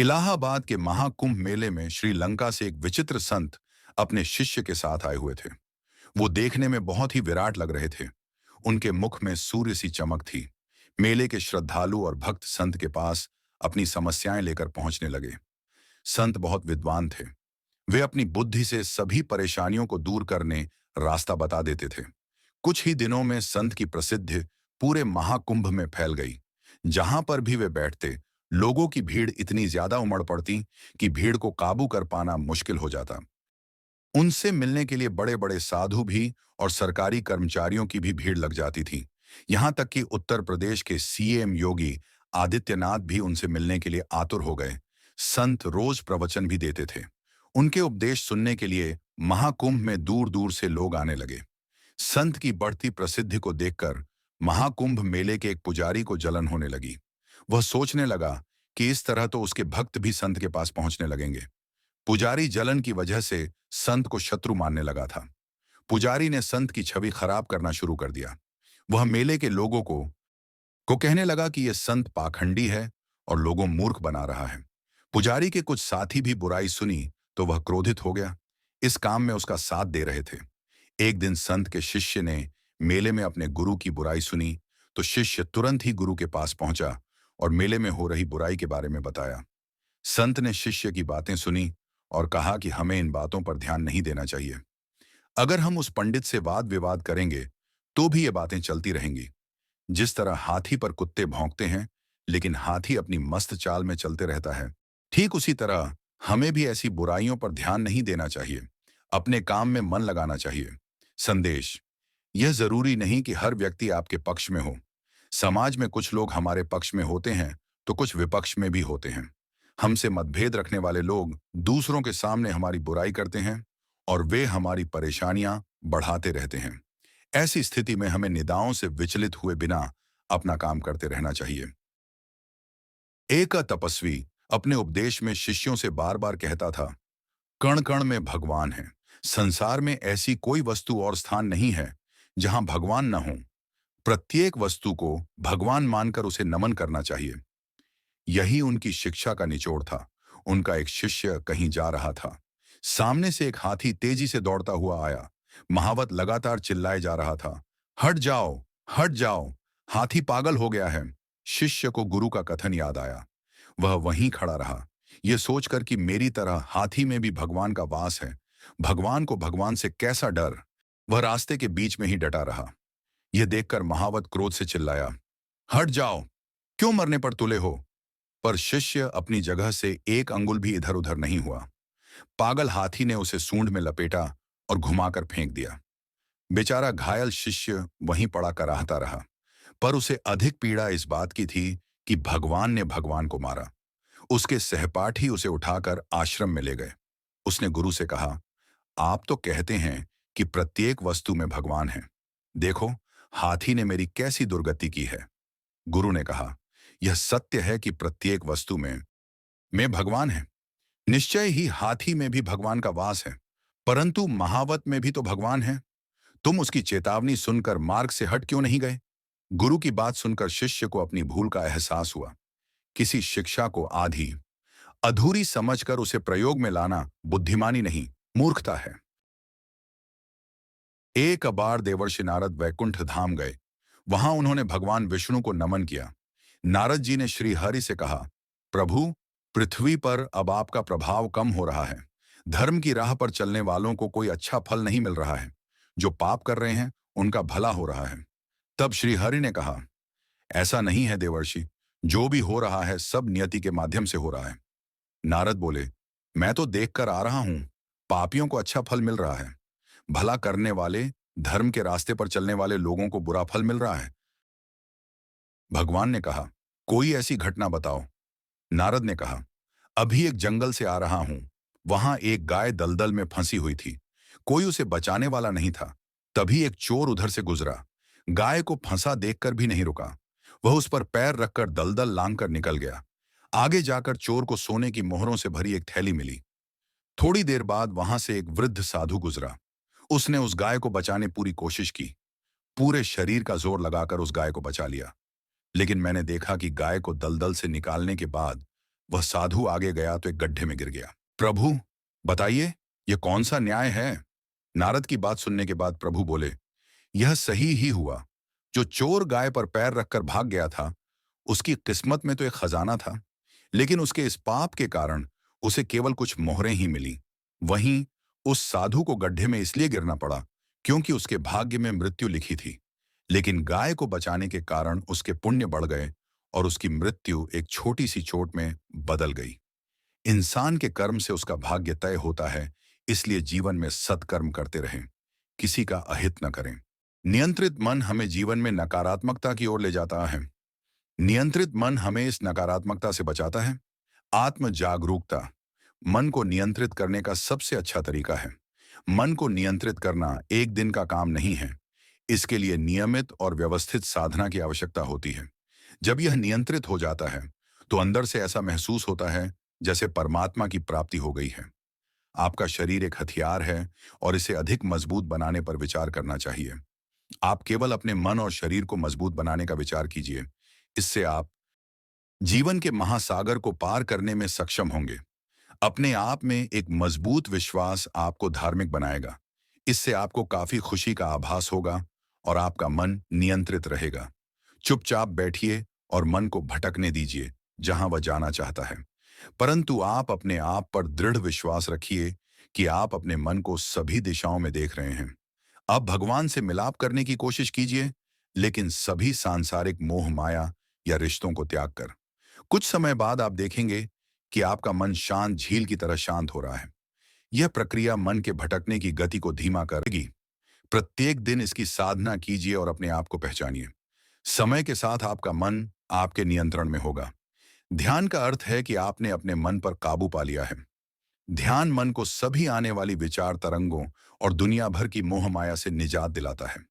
इलाहाबाद के महाकुंभ मेले में श्रीलंका से एक विचित्र संत अपने शिष्य के साथ आए हुए थे। वो देखने में बहुत ही विराट लग रहे थे। उनके मुख में सूर्य सी चमक थी। मेले के श्रद्धालु और भक्त संत के पास अपनी समस्याएं लेकर पहुंचने लगे। संत बहुत विद्वान थे। वे अपनी बुद्धि से सभी परेशानियों को दूर करने रास्ता बता देते थे। कुछ ही दिनों में संत की प्रसिद्धि पूरे महाकुंभ में फैल गई। जहां पर भी वे बैठते, लोगों की भीड़ इतनी ज्यादा उमड़ पड़ती कि भीड़ को काबू कर पाना मुश्किल हो जाता। उनसे मिलने के लिए बड़े बड़े साधु भी और सरकारी कर्मचारियों की भी भीड़ लग जाती थी। यहां तक कि उत्तर प्रदेश के सीएम योगी आदित्यनाथ भी उनसे मिलने के लिए आतुर हो गए। संत रोज प्रवचन भी देते थे। उनके उपदेश सुनने के लिए महाकुंभ में दूर दूर से लोग आने लगे। संत की बढ़ती प्रसिद्धि को देखकर महाकुंभ मेले के एक पुजारी को जलन होने लगी। वह सोचने लगा कि इस तरह तो उसके भक्त भी संत के पास पहुंचने लगेंगे। पुजारी जलन की वजह से संत को शत्रु मानने लगा था। पुजारी ने संत की छवि खराब करना शुरू कर दिया। वह मेले के लोगों को कहने लगा कि यह संत पाखंडी है और लोगों मूर्ख बना रहा है। पुजारी के कुछ साथी भी बुराई सुनी तो वह क्रोधित हो गया। इस काम में उसका साथ दे रहे थे। एक दिन संत के शिष्य ने मेले में अपने गुरु की बुराई सुनी तो शिष्य तुरंत ही गुरु के पास पहुंचा और मेले में हो रही बुराई के बारे में बताया। संत ने शिष्य की बातें सुनी और कहा कि हमें इन बातों पर ध्यान नहीं देना चाहिए। अगर हम उस पंडित से वाद विवाद करेंगे तो भी ये बातें चलती रहेंगी। जिस तरह हाथी पर कुत्ते भौंकते हैं लेकिन हाथी अपनी मस्त चाल में चलते रहता है, ठीक उसी तरह हमें भी ऐसी बुराइयों पर ध्यान नहीं देना चाहिए। अपने काम में मन लगाना चाहिए। संदेश: यह जरूरी नहीं कि हर व्यक्ति आपके पक्ष में हो। समाज में कुछ लोग हमारे पक्ष में होते हैं तो कुछ विपक्ष में भी होते हैं। हमसे मतभेद रखने वाले लोग दूसरों के सामने हमारी बुराई करते हैं और वे हमारी परेशानियां बढ़ाते रहते हैं। ऐसी स्थिति में हमें निदाओं से विचलित हुए बिना अपना काम करते रहना चाहिए। एक तपस्वी अपने उपदेश में शिष्यों से बार बार कहता था, कण कण में भगवान है। संसार में ऐसी कोई वस्तु और स्थान नहीं है जहां भगवान न हो। प्रत्येक वस्तु को भगवान मानकर उसे नमन करना चाहिए। यही उनकी शिक्षा का निचोड़ था। उनका एक शिष्य कहीं जा रहा था। सामने से एक हाथी तेजी से दौड़ता हुआ आया। महावत लगातार चिल्लाए जा रहा था, हट जाओ, हट जाओ, हाथी पागल हो गया है। शिष्य को गुरु का कथन याद आया। वह वहीं खड़ा रहा, यह सोचकर कि मेरी तरह हाथी में भी भगवान का वास है। भगवान को भगवान से कैसा डर। वह रास्ते के बीच में ही डटा रहा। यह देखकर महावत क्रोध से चिल्लाया, हट जाओ, क्यों मरने पर तुले हो। पर शिष्य अपनी जगह से एक अंगुल भी इधर उधर नहीं हुआ। पागल हाथी ने उसे सूंड में लपेटा और घुमाकर फेंक दिया। बेचारा घायल शिष्य वहीं पड़ा कराहता रहा। पर उसे अधिक पीड़ा इस बात की थी कि भगवान ने भगवान को मारा। उसके सहपाठी उसे उठाकर आश्रम में ले गए। उसने गुरु से कहा, आप तो कहते हैं कि प्रत्येक वस्तु में भगवान है। देखो, हाथी ने मेरी कैसी दुर्गति की है। गुरु ने कहा, यह सत्य है कि प्रत्येक वस्तु में भगवान है। निश्चय ही हाथी में भी भगवान का वास है, परंतु महावत में भी तो भगवान है। तुम उसकी चेतावनी सुनकर मार्ग से हट क्यों नहीं गए। गुरु की बात सुनकर शिष्य को अपनी भूल का एहसास हुआ। किसी शिक्षा को आधी अधूरी समझकर उसे प्रयोग में लाना बुद्धिमानी नहीं, मूर्खता है। एक बार देवर्षि नारद वैकुंठ धाम गए। वहां उन्होंने भगवान विष्णु को नमन किया। नारद जी ने श्री हरि से कहा, प्रभु, पृथ्वी पर अब आपका प्रभाव कम हो रहा है। धर्म की राह पर चलने वालों को कोई अच्छा फल नहीं मिल रहा है। जो पाप कर रहे हैं उनका भला हो रहा है। तब श्री हरि ने कहा, ऐसा नहीं है देवर्षि, जो भी हो रहा है सब नियति के माध्यम से हो रहा है। नारद बोले, मैं तो देख कर आ रहा हूं, पापियों को अच्छा फल मिल रहा है। भला करने वाले, धर्म के रास्ते पर चलने वाले लोगों को बुरा फल मिल रहा है। भगवान ने कहा, कोई ऐसी घटना बताओ। नारद ने कहा, अभी एक जंगल से आ रहा हूं। वहां एक गाय दलदल में फंसी हुई थी। कोई उसे बचाने वाला नहीं था। तभी एक चोर उधर से गुजरा। गाय को फंसा देखकर भी नहीं रुका। वह उस पर पैर रखकर दलदल लांघकर निकल गया। आगे जाकर चोर को सोने की मोहरों से भरी एक थैली मिली। थोड़ी देर बाद वहां से एक वृद्ध साधु गुजरा। उसने उस गाय को बचाने पूरी कोशिश की। पूरे शरीर का जोर लगाकर उस गाय को बचा लिया। लेकिन मैंने देखा कि गाय को दलदल से निकालने के बाद वह साधु आगे गया तो एक गड्ढे में गिर गया। प्रभु, बताइए, यह कौन सा न्याय है? नारद की बात सुनने के बाद प्रभु बोले, यह सही ही हुआ। जो चोर गाय पर पैर रखकर भाग गया था, उसकी किस्मत में तो एक खजाना था, लेकिन उसके इस पाप के कारण उसे केवल कुछ मोहरें ही मिली। वहीं उस साधु को गड्ढे में इसलिए गिरना पड़ा क्योंकि उसके भाग्य में मृत्यु लिखी थी, लेकिन गाय को बचाने के कारण उसके पुण्य बढ़ गए और उसकी मृत्यु एक छोटी सी चोट में बदल गई। इंसान के कर्म से उसका भाग्य तय होता है, इसलिए जीवन में सत्कर्म करते रहें, किसी का अहित न करें। नियंत्रित मन हमें जीवन में नकारात्मकता की ओर ले जाता है। नियंत्रित मन हमें इस नकारात्मकता से बचाता है। आत्म जागरूकता मन को नियंत्रित करने का सबसे अच्छा तरीका है। मन को नियंत्रित करना एक दिन का काम नहीं है। इसके लिए नियमित और व्यवस्थित साधना की आवश्यकता होती है। जब यह नियंत्रित हो जाता है, तो अंदर से ऐसा महसूस होता है जैसे परमात्मा की प्राप्ति हो गई है। आपका शरीर एक हथियार है और इसे अधिक मजबूत बनाने पर विचार करना चाहिए। आप केवल अपने मन और शरीर को मजबूत बनाने का विचार कीजिए। इससे आप जीवन के महासागर को पार करने में सक्षम होंगे। अपने आप में एक मजबूत विश्वास आपको धार्मिक बनाएगा। इससे आपको काफी खुशी का आभास होगा और आपका मन नियंत्रित रहेगा। चुपचाप बैठिए और मन को भटकने दीजिए जहां वह जाना चाहता है। परंतु आप अपने आप पर दृढ़ विश्वास रखिए कि आप अपने मन को सभी दिशाओं में देख रहे हैं। अब भगवान से मिलाप करने की कोशिश कीजिए, लेकिन सभी सांसारिक मोह माया या रिश्तों को त्याग कर। कुछ समय बाद आप देखेंगे कि आपका मन शांत झील की तरह शांत हो रहा है। यह प्रक्रिया मन के भटकने की गति को धीमा करेगी। प्रत्येक दिन इसकी साधना कीजिए और अपने आप को पहचानिए। समय के साथ आपका मन आपके नियंत्रण में होगा। ध्यान का अर्थ है कि आपने अपने मन पर काबू पा लिया है। ध्यान मन को सभी आने वाली विचार तरंगों और दुनिया भर की मोह माया से निजात दिलाता है।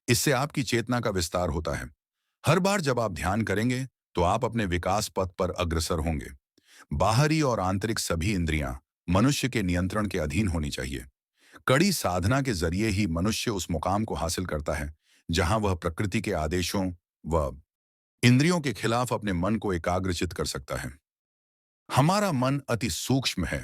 इससे आपकी चेतना का विस्तार होता है। हर बार जब आप ध्यान करेंगे, तो आप अपने विकास पथ पर अग्रसर होंगे। बाहरी और आंतरिक सभी इंद्रियां मनुष्य के नियंत्रण के अधीन होनी चाहिए। कड़ी साधना के जरिए ही मनुष्य उस मुकाम को हासिल करता है जहां वह प्रकृति के आदेशों व इंद्रियों के खिलाफ अपने मन को एकाग्रचित कर सकता है। हमारा मन अति सूक्ष्म है,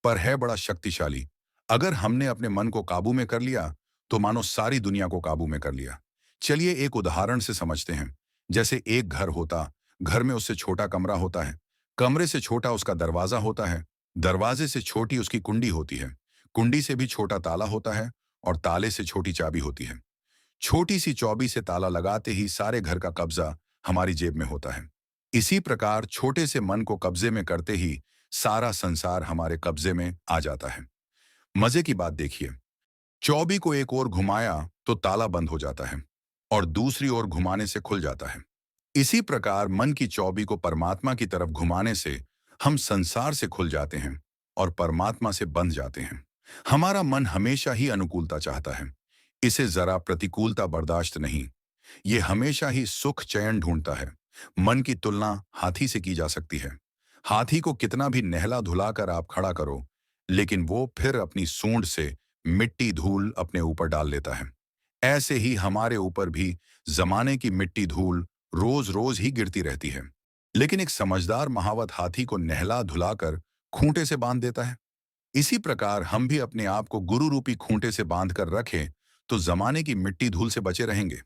पर है बड़ा शक्तिशाली। अगर हमने अपने मन को काबू में कर लिया, तो मानो सारी दुनिया को काबू में कर लिया। चलिए एक उदाहरण से समझते हैं। जैसे एक घर होता, घर में उससे छोटा कमरा होता है, कमरे से छोटा उसका दरवाजा होता है, दरवाजे से छोटी उसकी कुंडी होती है, कुंडी से भी छोटा ताला होता है और ताले से छोटी चाबी होती है। छोटी सी चौबी से ताला लगाते ही सारे घर का कब्जा हमारी जेब में होता है। इसी प्रकार छोटे से मन को कब्जे में करते ही सारा संसार हमारे कब्जे में आ जाता है। मजे की बात देखिए, चौबी को एक ओर घुमाया तो ताला बंद हो जाता है और दूसरी ओर घुमाने से खुल जाता है। इसी प्रकार मन की चौबी को परमात्मा की तरफ घुमाने से हम संसार से खुल जाते हैं और परमात्मा से बंध जाते हैं। हमारा मन हमेशा ही अनुकूलता चाहता है। इसे जरा प्रतिकूलता बर्दाश्त नहीं। ये हमेशा ही सुख चैन ढूंढता है। मन की तुलना हाथी से की जा सकती है। हाथी को कितना भी नहला धुलाकर आप खड़ा करो, लेकिन वो फिर अपनी सूंड से मिट्टी धूल अपने ऊपर डाल लेता है। ऐसे ही हमारे ऊपर भी जमाने की मिट्टी धूल रोज रोज ही गिरती रहती है, लेकिन एक समझदार महावत हाथी को नहला धुलाकर खूंटे से बांध देता है। इसी प्रकार हम भी अपने आप को गुरु रूपी खूंटे से बांध कर रखें, तो जमाने की मिट्टी धूल से बचे रहेंगे।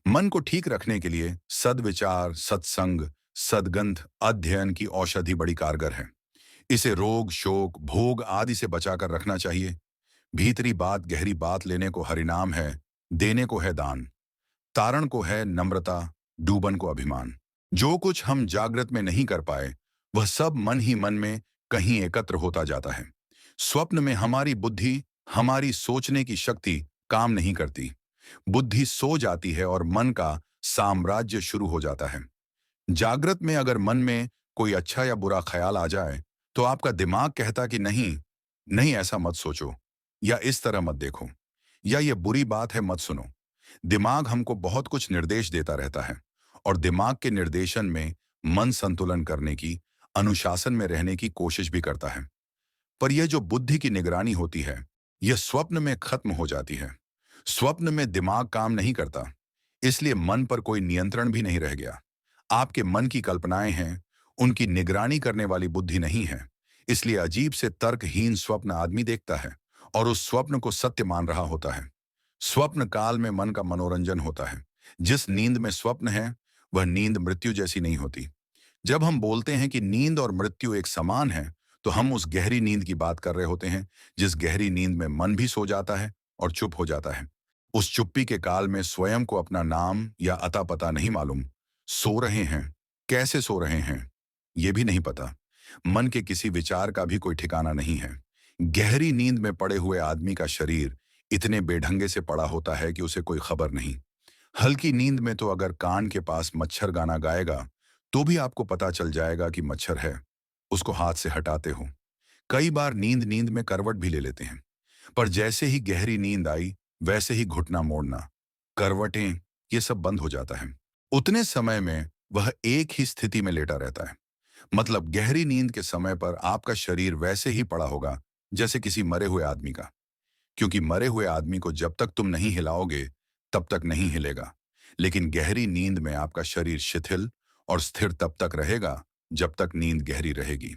मन को ठीक रखने के लिए सद्विचार, सत्संग, सद्गंध, अध्ययन की औषधि बड़ी कारगर है। इसे रोग, शोक, भोग आदि से बचाकर रखना चाहिए। भीतरी बात, गहरी बात लेने को हरिनाम है, देने को है दान, तारण को है नम्रता, डूबन को अभिमान। जो कुछ हम जागृत में नहीं कर पाए, वह सब मन ही मन में कहीं एकत्र होता जाता है। स्वप्न में हमारी बुद्धि, हमारी सोचने की शक्ति काम नहीं करती। बुद्धि सो जाती है और मन का साम्राज्य शुरू हो जाता है। जागृत में अगर मन में कोई अच्छा या बुरा ख्याल आ जाए, तो आपका दिमाग कहता कि नहीं, नहीं ऐसा मत सोचो, या इस तरह मत देखो, या ये बुरी बात है मत सुनो। दिमाग हमको बहुत कुछ निर्देश देता रहता है और दिमाग के निर्देशन में मन संतुलन करने की, अनुशासन में रहने की कोशिश भी करता है। पर यह जो बुद्धि की निगरानी होती है, यह स्वप्न में खत्म हो जाती है। स्वप्न में दिमाग काम नहीं करता, इसलिए मन पर कोई नियंत्रण भी नहीं रह गया। आपके मन की कल्पनाएं हैं, उनकी निगरानी करने वाली बुद्धि नहीं है। इसलिए अजीब से तर्कहीन स्वप्न आदमी देखता है और उस स्वप्न को सत्य मान रहा होता है। स्वप्न काल में मन का मनोरंजन होता है। जिस नींद में स्वप्न है, वह नींद मृत्यु जैसी नहीं होती। जब हम बोलते हैं कि नींद और मृत्यु एक समान है, तो हम उस गहरी नींद की बात कर रहे होते हैं, जिस गहरी नींद में मन भी सो जाता है और चुप हो जाता है। उस चुप्पी के काल में स्वयं को अपना नाम या अता पता नहीं मालूम। सो रहे हैं, कैसे सो रहे हैं, ये भी नहीं पता। मन के किसी विचार का भी कोई ठिकाना नहीं है। गहरी नींद में पड़े हुए आदमी का शरीर इतने बेढंगे से पड़ा होता है कि उसे कोई खबर नहीं। हल्की नींद में तो अगर कान के पास मच्छर गाना गाएगा, तो भी आपको पता चल जाएगा कि मच्छर है। उसको हाथ से हटाते हो। कई बार नींद नींद में करवट भी ले लेते हैं। पर जैसे ही गहरी नींद आई, वैसे ही घुटना मोड़ना, करवटें, ये सब बंद हो जाता है। उतने समय में वह एक ही स्थिति में लेटा रहता है। मतलब गहरी नींद के समय पर आपका शरीर वैसे ही पड़ा होगा जैसे किसी मरे हुए आदमी का। क्योंकि मरे हुए आदमी को जब तक तुम नहीं हिलाओगे, तब तक नहीं हिलेगा। लेकिन गहरी नींद में आपका शरीर शिथिल और स्थिर तब तक रहेगा, जब तक नींद गहरी रहेगी।